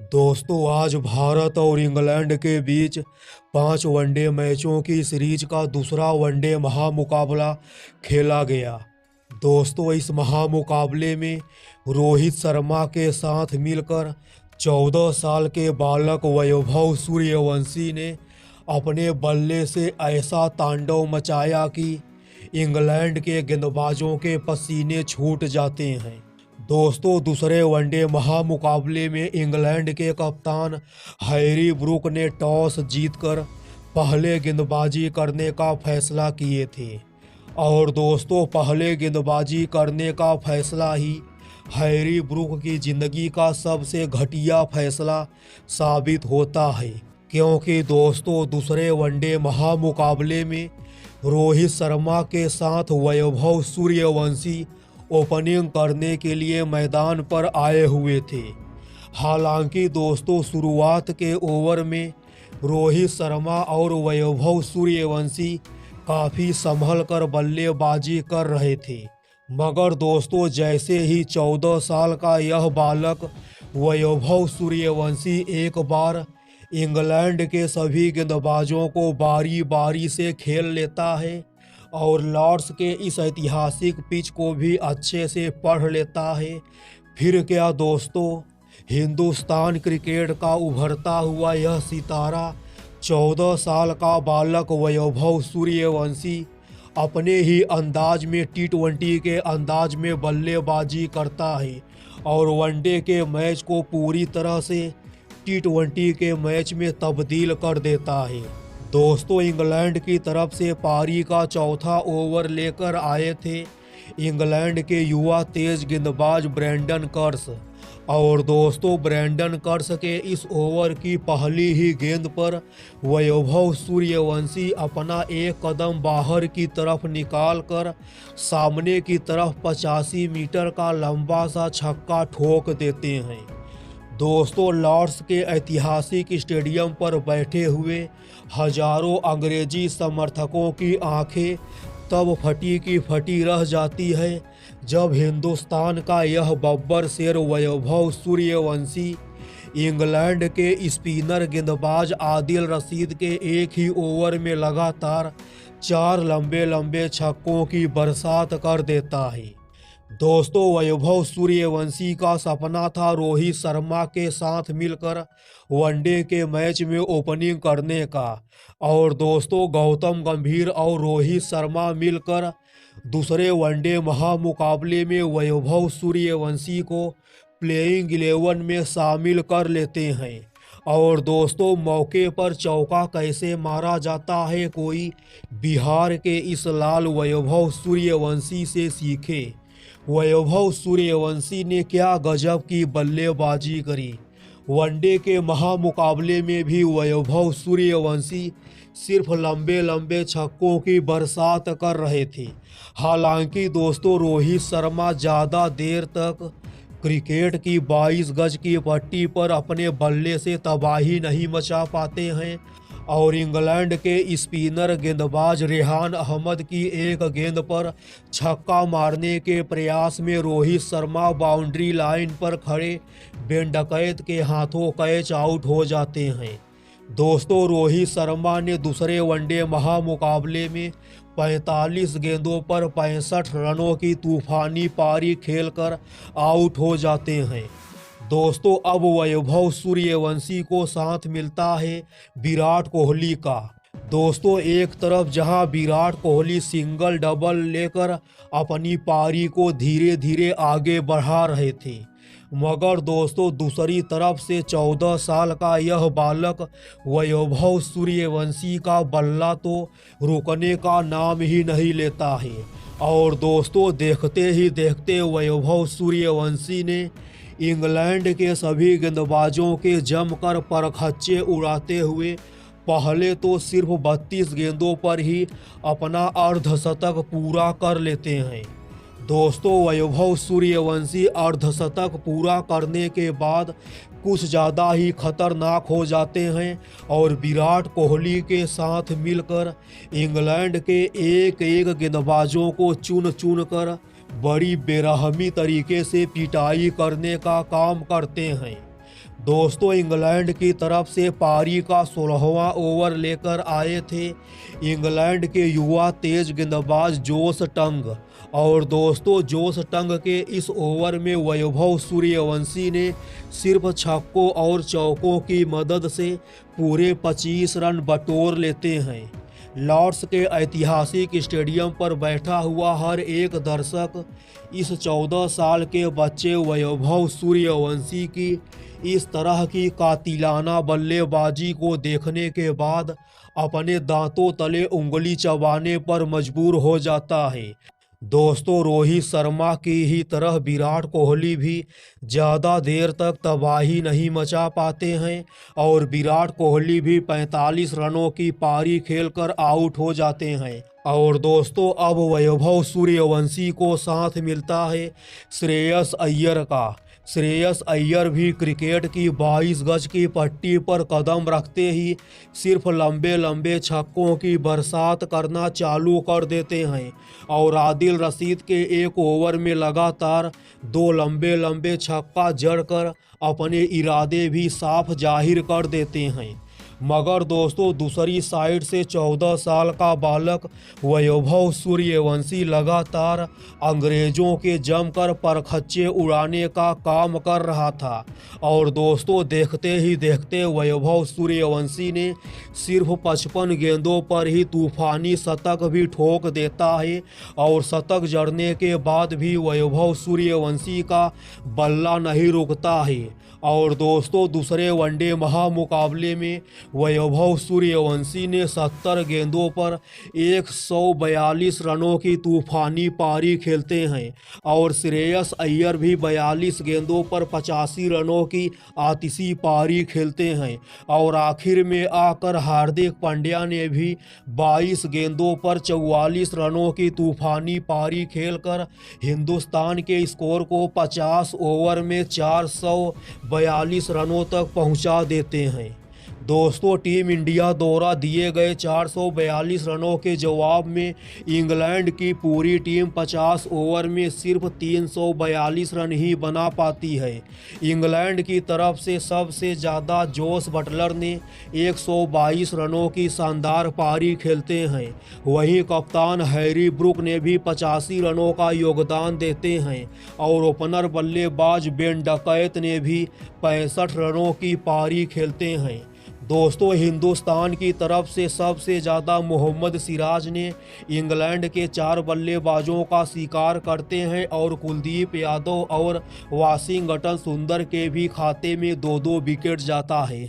दोस्तों आज भारत और इंग्लैंड के बीच 5 वनडे मैचों की सीरीज का दूसरा वनडे महामुकाबला खेला गया। दोस्तों इस महामुकाबले में रोहित शर्मा के साथ मिलकर 14 साल के बालक वैभव सूर्यवंशी ने अपने बल्ले से ऐसा तांडव मचाया कि इंग्लैंड के गेंदबाजों के पसीने छूट जाते हैं। दोस्तों दूसरे वनडे महामुकाबले में इंग्लैंड के कप्तान हैरी ब्रूक ने टॉस जीतकर पहले गेंदबाजी करने का फैसला किए थे और दोस्तों पहले गेंदबाजी करने का फैसला ही हैरी ब्रूक की ज़िंदगी का सबसे घटिया फैसला साबित होता है, क्योंकि दोस्तों दूसरे वनडे महामुकाबले में रोहित शर्मा के साथ वैभव सूर्यवंशी ओपनिंग करने के लिए मैदान पर आए हुए थे। हालांकि दोस्तों शुरुआत के ओवर में रोहित शर्मा और वैभव सूर्यवंशी काफ़ी संभल कर बल्लेबाजी कर रहे थे, मगर दोस्तों जैसे ही 14 साल का यह बालक वैभव सूर्यवंशी एक बार इंग्लैंड के सभी गेंदबाजों को बारी बारी से खेल लेता है और लॉर्ड्स के इस ऐतिहासिक पिच को भी अच्छे से पढ़ लेता है, फिर क्या दोस्तों हिंदुस्तान क्रिकेट का उभरता हुआ यह सितारा 14 साल का बालक वैभव सूर्यवंशी अपने ही अंदाज में T20 के अंदाज में बल्लेबाजी करता है और वनडे के मैच को पूरी तरह से T20 के मैच में तब्दील कर देता है। दोस्तों इंग्लैंड की तरफ से पारी का चौथा ओवर लेकर आए थे इंग्लैंड के युवा तेज गेंदबाज ब्रेंडन कर्स और दोस्तों ब्रेंडन कर्स के इस ओवर की पहली ही गेंद पर वैभव सूर्यवंशी अपना एक कदम बाहर की तरफ निकाल कर सामने की तरफ 85 मीटर का लंबा सा छक्का ठोक देते हैं। दोस्तों लॉर्ड्स के ऐतिहासिक स्टेडियम पर बैठे हुए हजारों अंग्रेजी समर्थकों की आंखें तब फटी की फटी रह जाती है जब हिंदुस्तान का यह बब्बर शेर वैभव सूर्यवंशी इंग्लैंड के स्पिनर गेंदबाज आदिल रशीद के एक ही ओवर में लगातार 4 लंबे लंबे छक्कों की बरसात कर देता है। दोस्तों वैभव सूर्यवंशी का सपना था रोहित शर्मा के साथ मिलकर वनडे के मैच में ओपनिंग करने का और दोस्तों गौतम गंभीर और रोहित शर्मा मिलकर दूसरे वनडे महामुकाबले में वैभव सूर्यवंशी को प्लेइंग 11 में शामिल कर लेते हैं और दोस्तों मौके पर चौका कैसे मारा जाता है कोई बिहार के इस लाल वैभव सूर्यवंशी से सीखे। वैभव सूर्यवंशी ने क्या गजब की बल्लेबाजी करी। वनडे के महामुकाबले में भी वैभव सूर्यवंशी सिर्फ लंबे लंबे छक्कों की बरसात कर रहे थे। हालांकि दोस्तों रोहित शर्मा ज़्यादा देर तक क्रिकेट की 22 गज की पट्टी पर अपने बल्ले से तबाही नहीं मचा पाते हैं और इंग्लैंड के स्पिनर गेंदबाज रेहान अहमद की एक गेंद पर छक्का मारने के प्रयास में रोहित शर्मा बाउंड्री लाइन पर खड़े बेनडकैत के हाथों कैच आउट हो जाते हैं। दोस्तों रोहित शर्मा ने दूसरे वनडे महामुकाबले में 45 गेंदों पर 65 रनों की तूफानी पारी खेलकर आउट हो जाते हैं। दोस्तों अब वैभव सूर्यवंशी को साथ मिलता है विराट कोहली का। दोस्तों एक तरफ जहां विराट कोहली सिंगल डबल लेकर अपनी पारी को धीरे धीरे आगे बढ़ा रहे थे, मगर दोस्तों दूसरी तरफ से 14 साल का यह बालक वैभव सूर्यवंशी का बल्ला तो रुकने का नाम ही नहीं लेता है और दोस्तों देखते ही देखते वैभव सूर्यवंशी ने इंग्लैंड के सभी गेंदबाजों के जमकर परखच्चे उड़ाते हुए पहले तो सिर्फ 32 गेंदों पर ही अपना अर्धशतक पूरा कर लेते हैं। दोस्तों वैभव सूर्यवंशी अर्धशतक पूरा करने के बाद कुछ ज़्यादा ही खतरनाक हो जाते हैं और विराट कोहली के साथ मिलकर इंग्लैंड के एक एक गेंदबाजों को चुन चुन कर बड़ी बेरहमी तरीके से पिटाई करने का काम करते हैं। दोस्तों इंग्लैंड की तरफ से पारी का 16वां ओवर लेकर आए थे इंग्लैंड के युवा तेज गेंदबाज जोश टंग। और दोस्तों जोश टंग के इस ओवर में वैभव सूर्यवंशी ने सिर्फ छक्कों और चौकों की मदद से पूरे 25 रन बटोर लेते हैं। लॉर्ड्स के ऐतिहासिक स्टेडियम पर बैठा हुआ हर एक दर्शक इस 14 साल के बच्चे वैभव सूर्यवंशी की इस तरह की कातिलाना बल्लेबाजी को देखने के बाद अपने दांतों तले उंगली चबाने पर मजबूर हो जाता है। दोस्तों रोहित शर्मा की ही तरह विराट कोहली भी ज़्यादा देर तक तबाही नहीं मचा पाते हैं और विराट कोहली भी 45 रनों की पारी खेलकर आउट हो जाते हैं। और दोस्तों अब वैभव सूर्यवंशी को साथ मिलता है श्रेयस अय्यर का। श्रेयस अय्यर भी क्रिकेट की 22 गज की पट्टी पर कदम रखते ही सिर्फ लंबे लंबे छक्कों की बरसात करना चालू कर देते हैं और आदिल रशीद के एक ओवर में लगातार 2 लंबे लंबे छक्का जड़कर अपने इरादे भी साफ जाहिर कर देते हैं। मगर दोस्तों दूसरी साइड से 14 साल का बालक वैभव सूर्यवंशी लगातार अंग्रेजों के जमकर परखच्चे उड़ाने का काम कर रहा था। और दोस्तों देखते ही देखते वैभव सूर्यवंशी ने सिर्फ 55 गेंदों पर ही तूफानी शतक भी ठोक देता है और शतक जड़ने के बाद भी वैभव सूर्यवंशी का बल्ला नहीं रुकता है। और दोस्तों दूसरे वनडे महामुकाबले में वैभव सूर्यवंशी ने 70 गेंदों पर 142 रनों की तूफानी पारी खेलते हैं और श्रेयस अय्यर भी 42 गेंदों पर 85 रनों की आतिशी पारी खेलते हैं। और आखिर में आकर हार्दिक पांड्या ने भी 22 गेंदों पर 44 रनों की तूफानी पारी खेलकर हिंदुस्तान के स्कोर को 50 ओवर में 442 रनों तक पहुंचा देते हैं। दोस्तों टीम इंडिया द्वारा दिए गए 442 रनों के जवाब में इंग्लैंड की पूरी टीम 50 ओवर में सिर्फ 342 रन ही बना पाती है। इंग्लैंड की तरफ से सबसे ज़्यादा जोस बटलर ने 122 रनों की शानदार पारी खेलते हैं। वहीं कप्तान हैरी ब्रूक ने भी 85 रनों का योगदान देते हैं और ओपनर बल्लेबाज बेन डकैत ने भी 65 रनों की पारी खेलते हैं। दोस्तों हिंदुस्तान की तरफ से सबसे ज़्यादा मोहम्मद सिराज ने इंग्लैंड के 4 बल्लेबाजों का शिकार करते हैं और कुलदीप यादव और वाशिंगटन सुंदर के भी खाते में 2-2 विकेट जाता है।